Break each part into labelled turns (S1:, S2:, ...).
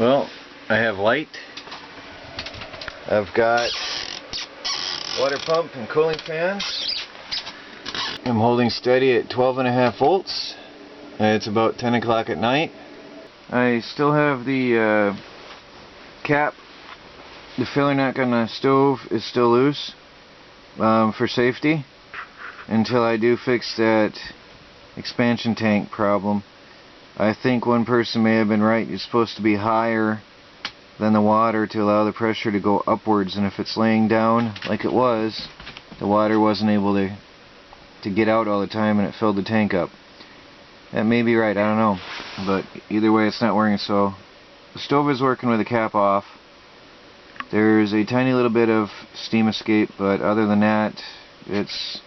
S1: Well, I have light. I've got water pump and cooling fan. I'm holding steady at 12.5 volts. It's about 10 o'clock at night. I still have the cap. The filler neck on the stove is still loose for safety until I do fix that expansion tank problem. I think one person may have been right. It's supposed to be higher than the water to allow the pressure to go upwards, and if it's laying down like it was, the water wasn't able to get out all the time and it filled the tank up. That may be right, I don't know, but either way it's not working. So the stove is working with the cap off. There's a tiny little bit of steam escape, but other than that it's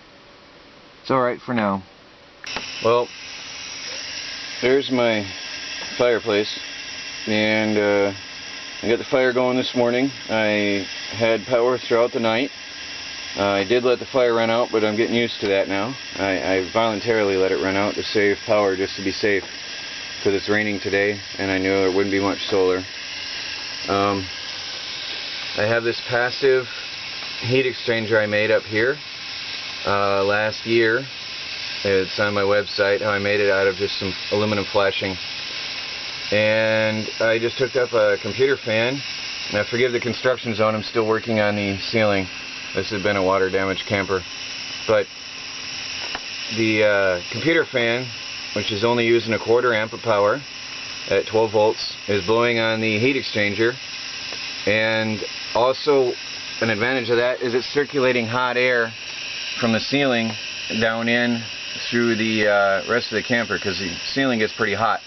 S1: alright for now. Well, there's my fireplace, and I got the fire going this morning. I had power throughout the night. I did let the fire run out, but I'm getting used to that now. I voluntarily let it run out to save power, just to be safe, because it's raining today and I knew there wouldn't be much solar. I have this passive heat exchanger I made up here last year. It's on my website, how I made it out of just some aluminum flashing. And I just hooked up a computer fan. Now forgive the construction zone, I'm still working on the ceiling. This has been a water damaged camper. But the computer fan, which is only using 1/4 amp of power at 12 volts, is blowing on the heat exchanger. And also an advantage of that is it's circulating hot air from the ceiling down in through the rest of the camper, because the ceiling gets pretty hot.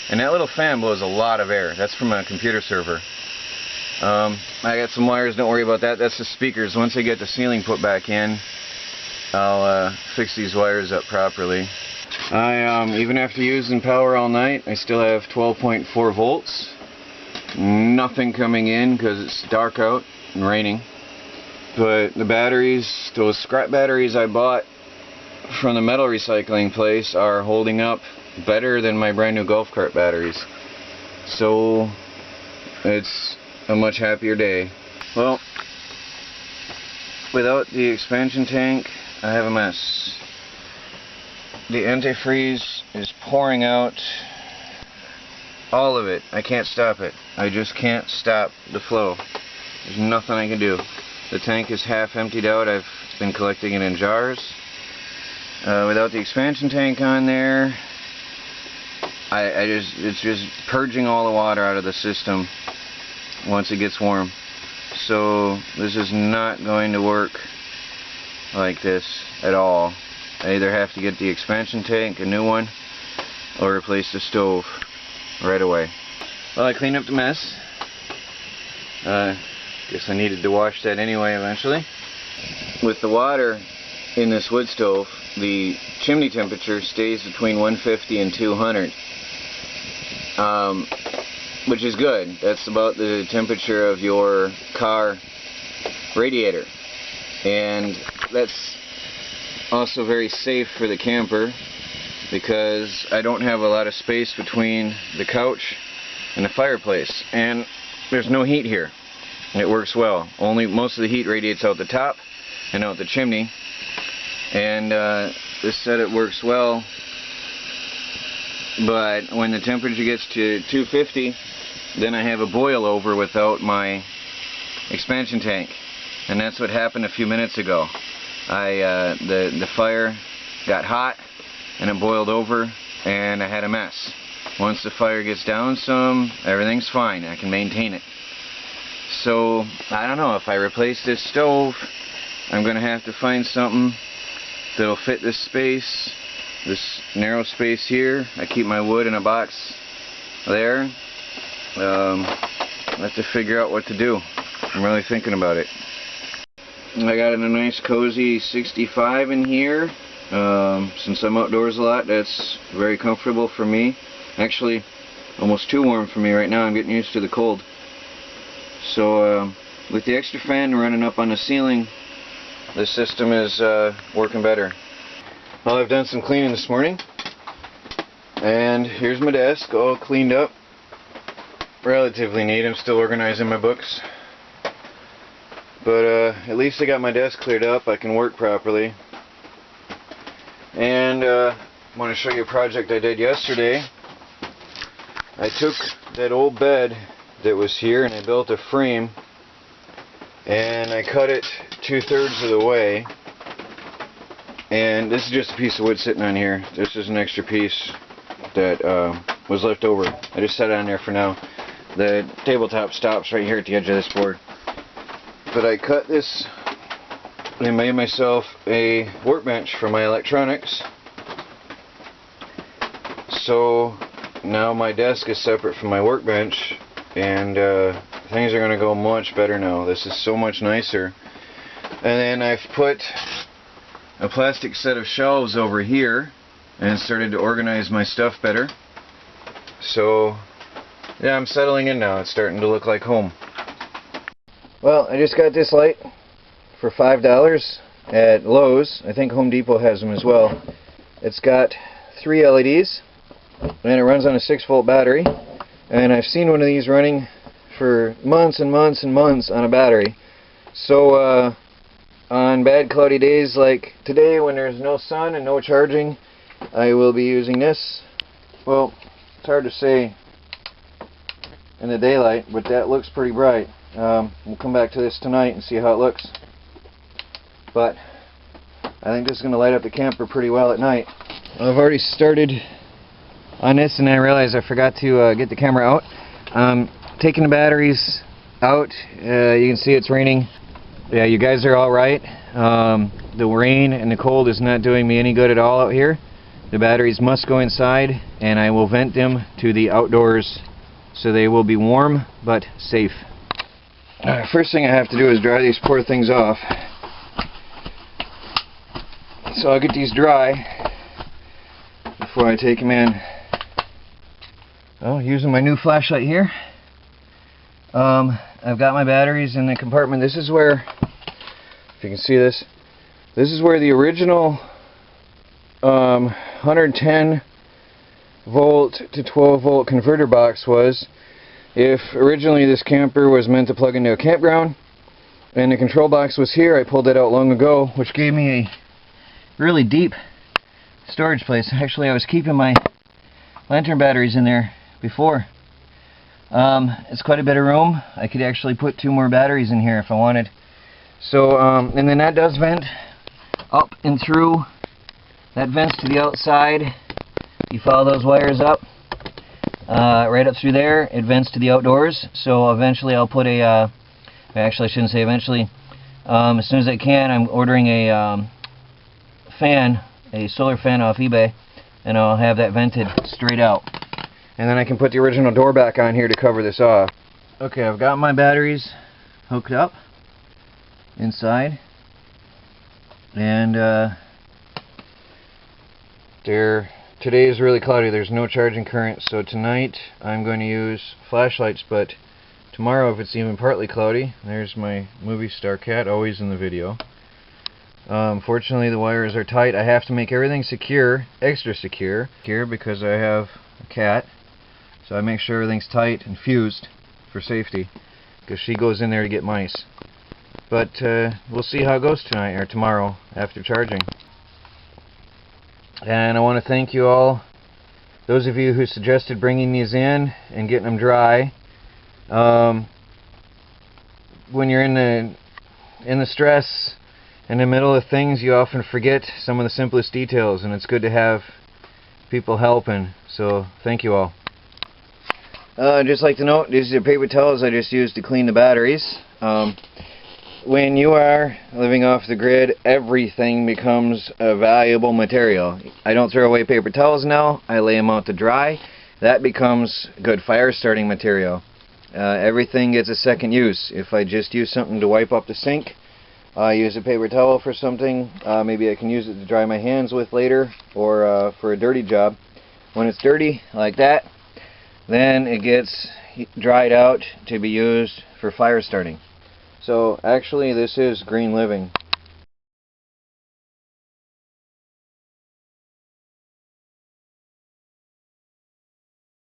S1: And that little fan blows a lot of air. That's from a computer server. I got some wires, don't worry about that. That's the speakers. Once I get the ceiling put back in, I'll fix these wires up properly. Even after using power all night, I still have 12.4 volts. Nothing coming in because it's dark out and raining. But the batteries, those scrap batteries I bought from the metal recycling place, are holding up better than my brand new golf cart batteries. So it's a much happier day. Well, without the expansion tank, I have a mess. The antifreeze is pouring out, all of it. I can't stop it. I just can't stop the flow. There's nothing I can do. The tank is half emptied out. I've been collecting it in jars. Without the expansion tank on there, it's just purging all the water out of the system once it gets warm. So this is not going to work like this at all. I either have to get the expansion tank, a new one, or replace the stove right away. Well, I cleaned up the mess. Guess I needed to wash that anyway eventually. With the water in this wood stove, the chimney temperature stays between 150 and 200, which is good. That's about the temperature of your car radiator, and that's also very safe for the camper, because I don't have a lot of space between the couch and the fireplace, and there's no heat here. It works well. Most of the heat radiates out the top and out the chimney, and this setup works well. But when the temperature gets to 250, then I have a boil over without my expansion tank, and that's what happened a few minutes ago. The fire got hot and it boiled over, and I had a mess. Once the fire gets down some, everything's fine. I can maintain it. So I don't know, if I replace this stove, I'm going to have to find something that'll fit this space, this narrow space here. I keep my wood in a box there. I'll have to figure out what to do. I'm really thinking about it. I got a nice cozy 65 in here. Since I'm outdoors a lot, that's very comfortable for me. Actually, almost too warm for me right now. I'm getting used to the cold. So with the extra fan running up on the ceiling, the system is working better. Well, I've done some cleaning this morning, and here's my desk all cleaned up. relatively neat. I'm still organizing my books. But at least I got my desk cleared up. I can work properly. And I want to show you a project I did yesterday. I took that old bed that was here and I built a frame. And I cut it 2/3 of the way. And this is just a piece of wood sitting on here. This is an extra piece that was left over. I just set it on there for now. The tabletop stops right here at the edge of this board. But I cut this and made myself a workbench for my electronics. So now my desk is separate from my workbench, and things are going to go much better now. This is so much nicer. And then I've put a plastic set of shelves over here and started to organize my stuff better. So yeah, I'm settling in now. It's starting to look like home. Well, I just got this light for $5 at Lowe's. I think Home Depot has them as well. It's got 3 LEDs and it runs on a 6-volt battery. And I've seen one of these running for months and months and months on a battery. So on bad cloudy days like today when there's no sun and no charging, I will be using this. Well, it's hard to say in the daylight, but that looks pretty bright. We'll come back to this tonight and see how it looks. But I think this is going to light up the camper pretty well at night. I've already started on this and I realized I forgot to get the camera out. Taking the batteries out. You can see it's raining. Yeah, you guys are alright. The rain and the cold is not doing me any good at all out here. The batteries must go inside and I will vent them to the outdoors so they will be warm but safe. First thing I have to do is dry these poor things off. So I'll get these dry before I take them in. Oh, using my new flashlight here. I've got my batteries in the compartment. This is where, if you can see this, this is where the original 110 volt to 12 volt converter box was. If originally this camper was meant to plug into a campground and the control box was here, I pulled it out long ago, which gave me a really deep storage place. Actually, I was keeping my lantern batteries in there before. It's quite a bit of room. I could actually put 2 more batteries in here if I wanted. So, and then that does vent up and through. That vents to the outside. You follow those wires up. Right up through there, it vents to the outdoors. So eventually I'll put a, actually I shouldn't say eventually, as soon as I can, I'm ordering a fan, a solar fan off eBay, and I'll have that vented straight out. And then I can put the original door back on here to cover this off. Okay, I've got my batteries hooked up inside, and today is really cloudy. There's no charging current, so tonight I'm going to use flashlights, but tomorrow if it's even partly cloudy, there's my movie star cat, always in the video. Fortunately the wires are tight. I have to make everything secure, extra secure, here because I have a cat, so I make sure everything's tight and fused for safety, because she goes in there to get mice. But we'll see how it goes tonight or tomorrow after charging. And I want to thank you all, those of you who suggested bringing these in and getting them dry. When you're in the stress, in the middle of things, you often forget some of the simplest details, and it's good to have people helping. So thank you all. I'd just like to note, these are paper towels I just used to clean the batteries. When you are living off the grid, everything becomes a valuable material. I don't throw away paper towels now. I lay them out to dry. That becomes good fire starting material. Everything gets a second use. If I just use something to wipe up the sink, I use a paper towel for something. Maybe I can use it to dry my hands with later, or for a dirty job. When it's dirty like that, then it gets dried out to be used for fire starting. So actually this is green living.